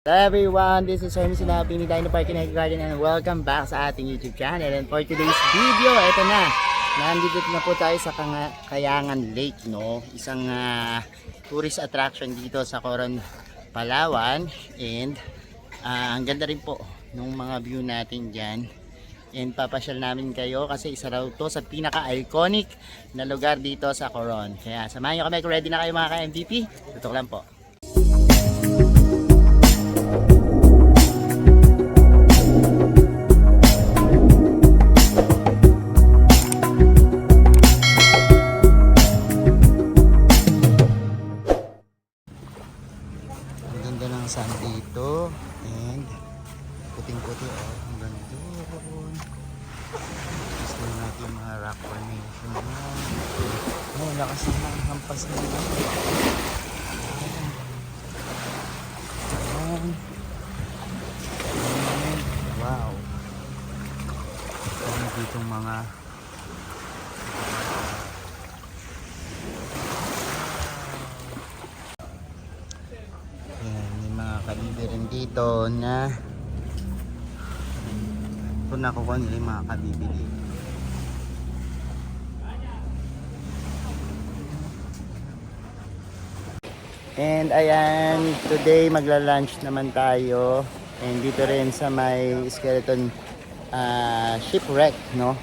Hello everyone, this is Hermes Sinabi ni Dino Park Kinect Garden and welcome back sa ating YouTube channel. And for today's video, ito na. Nandito na po tayo sa Kayangan Lake, no? Isang tourist attraction dito sa Coron, Palawan. And ang ganda rin po ng mga view natin dyan. And papasyal namin kayo kasi isa raw to sa pinaka-iconic na lugar dito sa Coron. Kaya samahan nyo kami kung ready na kayo mga ka-MVP. Tutok lang po. Sun dito and puting-puti ang ganda doon. Gusto natin yung mga rock formation yan. Lakas ng hampas nila. Wow, kami ditong mga kalibre rin dito na kung nakukuha nila yung mga kabibili. And ayan, today magla-lunch naman tayo and dito rin sa may skeleton shipwreck, no?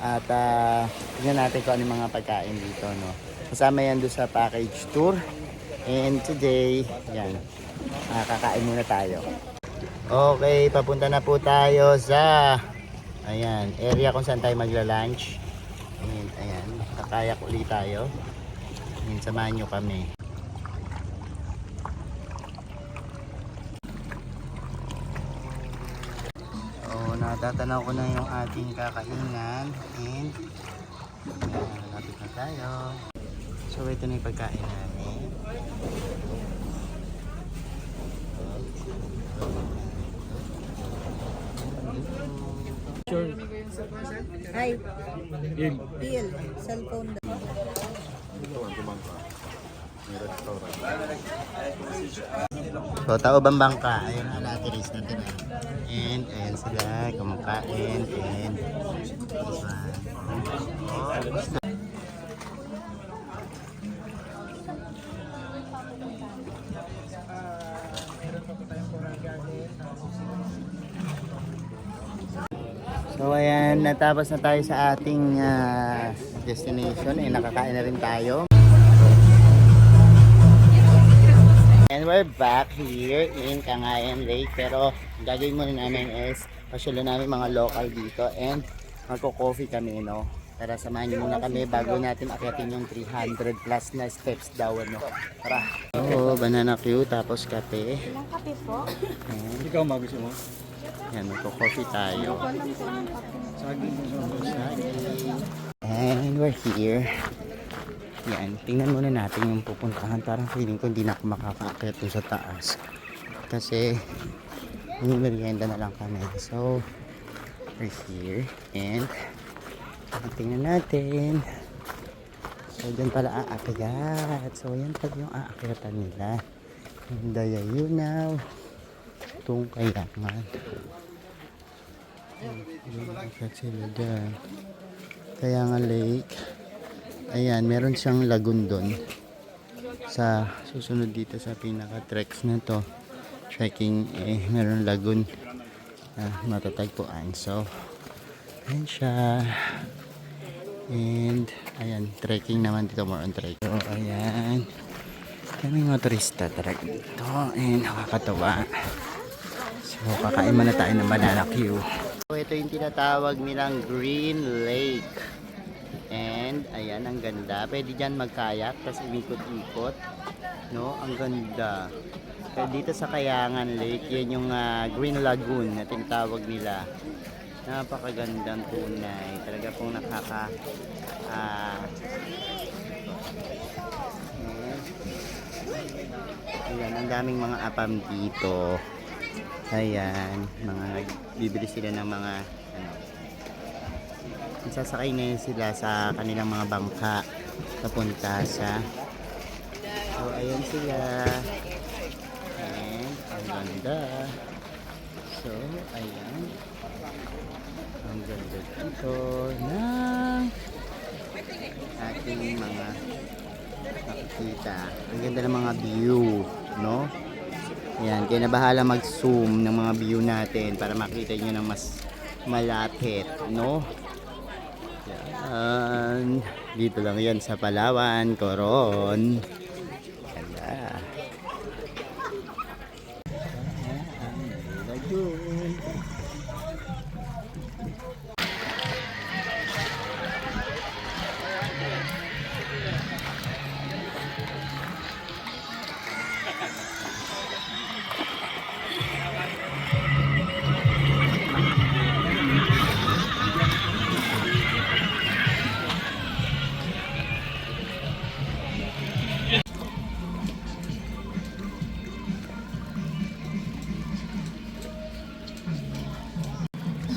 At tingnan natin kung ano yung mga pagkain dito, no? Kasama yan doon sa package tour. And today, yan, kakain muna tayo. Okay, papunta na po tayo sa ayan, area kung saan tayo magla-lunch. Ayan, kakayak ulit tayo. Ayan, samahan nyo kami. So, natatanaw ko na yung ating kakainan. And ayan, lapit na tayo. So, ito na yung pagkain namin. Hi. Bill. Cellphone daw. So, Taubang Bangka. Ayun ang latiris natin. And ayan sila kumakain. And this one. So ayan, natapos na tayo sa ating destination. Nakakain na rin tayo. And we're back here in Cagayan Lake. Pero gagawin muna namin is pasyalan namin mga local dito. And magko-coffee kami, no? Tara, samahan nyo muna kami bago natin akyatin yung 300 plus na steps daw, no? Tara! So, banana Q, tapos kape. Ilang kape po? And Ikaw magusto mo? yan, magko-coffee tayo. And we're here. Yan, tingnan muna natin yung pupuntahan. Parang feeling ko hindi na ako makakaakyat doon sa taas. Kasi may merienda na lang kami. So, we're here. And tingnan natin. So, dyan pala aakyat. So, yan pala yung aakyatan nila. Dayayunaw. Itong Kayangan. Aakyat sila dyan. Kayangan Lake. Ayan, meron siyang lagoon doon. Sa susunod dito sa pinaka-treks na to. Trekking, meron lagoon na matatagpuan. So, ayan siya. And, ayan, trekking naman dito. More on trekking. So, ayan. Kaming mga turista talaga dito. And, nakakatawa. So, kakain muna tayo ng banana Q. So, ito yung tinatawag nilang Green Lake. And, ayan, ang ganda. Pwede dyan magkayak, tapos umikot-ikot. No? Ang ganda. Kaya dito sa Kayangan Lake, yan yung Green Lagoon na tinatawag nila. Napakagandang tunay. Talaga pong ayan, ang daming mga apam dito. Ayan, mga nagbibili sila ng mga sasakay na sila sa kanilang mga bangka papunta sa, so ayan sila. And ang ganda. So, ayan. Ang ganda dito ng ating mga nakikita. Ang ganda ng mga view, no? Ayan, kaya na bahala mag-zoom ng mga view natin para makita nyo ng mas malapit, no? Yan. Dito lang yan sa Palawan, Coron. Ganda. Ang lagoon.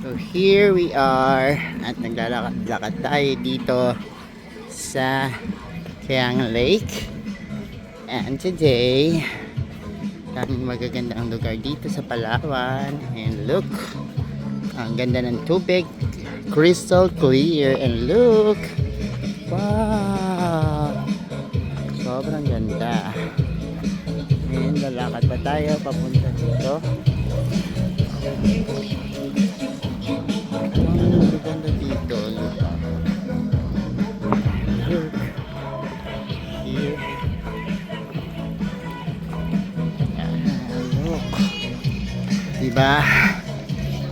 So here we are at naglalakad-lakad tayo dito sa Kayangan Lake, and today daming magagandang lugar dito sa Palawan, and look, ang ganda ng tubig, crystal clear, and look, wow, sobrang ganda. And lalakad pa tayo papunta dito. Ang ganda dito. Look. Here. Look. Diba?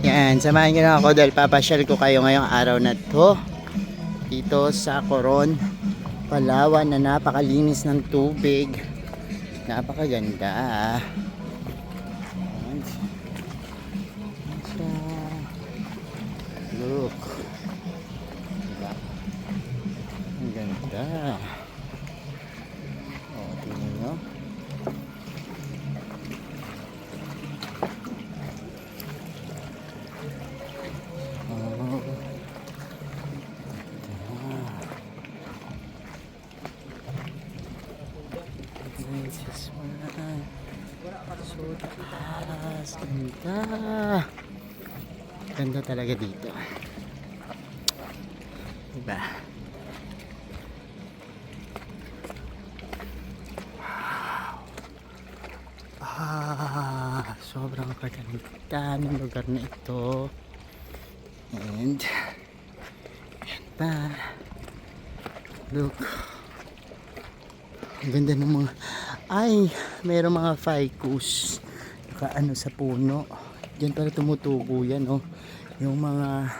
Yan. Samahan nyo na ako dahil papasyal ko kayo ngayong araw na to. Dito sa Coron, Palawan, na napakalinis ng tubig. Napakaganda. Look. Diba? Ang ganda. O, tingnan nyo. Oh. This one. So taas. Ganda. Ganda talaga dito. Diba? Wow. Sobrang kaganda ng lugar na ito. And yan pa. Look. Ang ganda ng mga mayroong mga ficus nakaano sa puno. Diyan para tumutubo yan, oh. Yung mga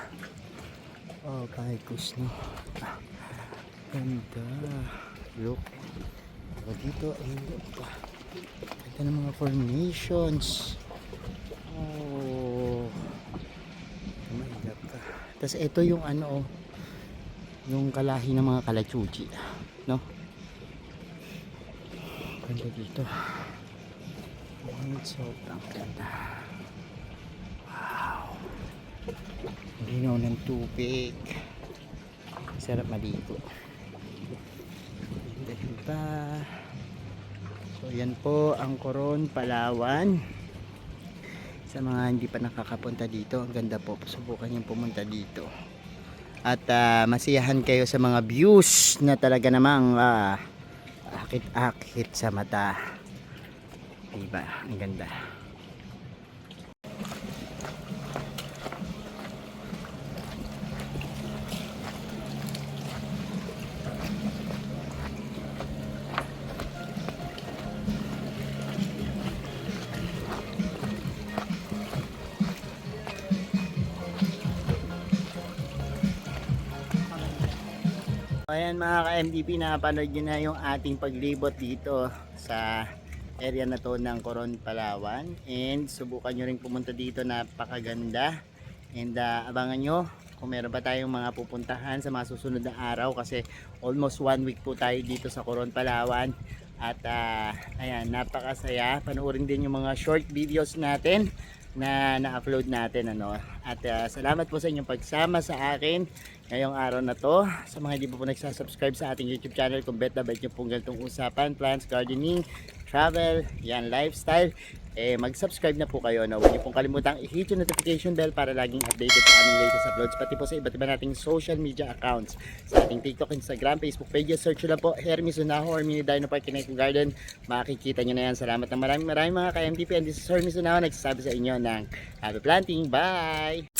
ficus, no. Ganda. Look. Dito, look. Ganda ng mga formations. Oh. Mahirap ka. Tapos ito yung ano, yung kalahi ng mga kalachuchi, no. Ganda dito. Sobrang ganda. Wow. Linaw ng tubig. Sarap maligo. Diba? So yan po ang Coron, Palawan. Sa mga hindi pa nakakapunta dito, ang ganda po. Subukan yung pumunta dito. At masiyahan kayo sa mga views na talaga namang akit-akit sa mata. Diba? Ang ganda. Ayan mga ka-MDP, napanood nyo na yung ating paglibot dito sa area na to ng Coron, Palawan. And subukan nyo rin pumunta dito, napakaganda. And abangan nyo kung meron pa tayong mga pupuntahan sa mga susunod na araw, kasi almost 1 week po tayo dito sa Coron, Palawan. At ayan, napakasaya. Panoorin din yung mga short videos natin na na-upload natin, ano. At salamat po sa inyong pagsama sa akin ngayong araw na to. Sa mga hindi po nagsasubscribe sa ating YouTube channel, kung bet na bet nyo pong ganitong usapan, plants, gardening, travel, yan, lifestyle, mag-subscribe na po kayo. No? Huwag niyo pong kalimutang i-hit yung notification bell para laging updated sa aming latest uploads, pati po sa iba't iba nating social media accounts. Sa ating TikTok, Instagram, Facebook pages, search nyo lang po Hermes Unaho or Mini Dino Park Kinect Garden. Makikita nyo na yan. Salamat ng maraming mga ka-MTP, and this is Hermes Unaho nagsasabi sa inyo ng happy planting. Bye!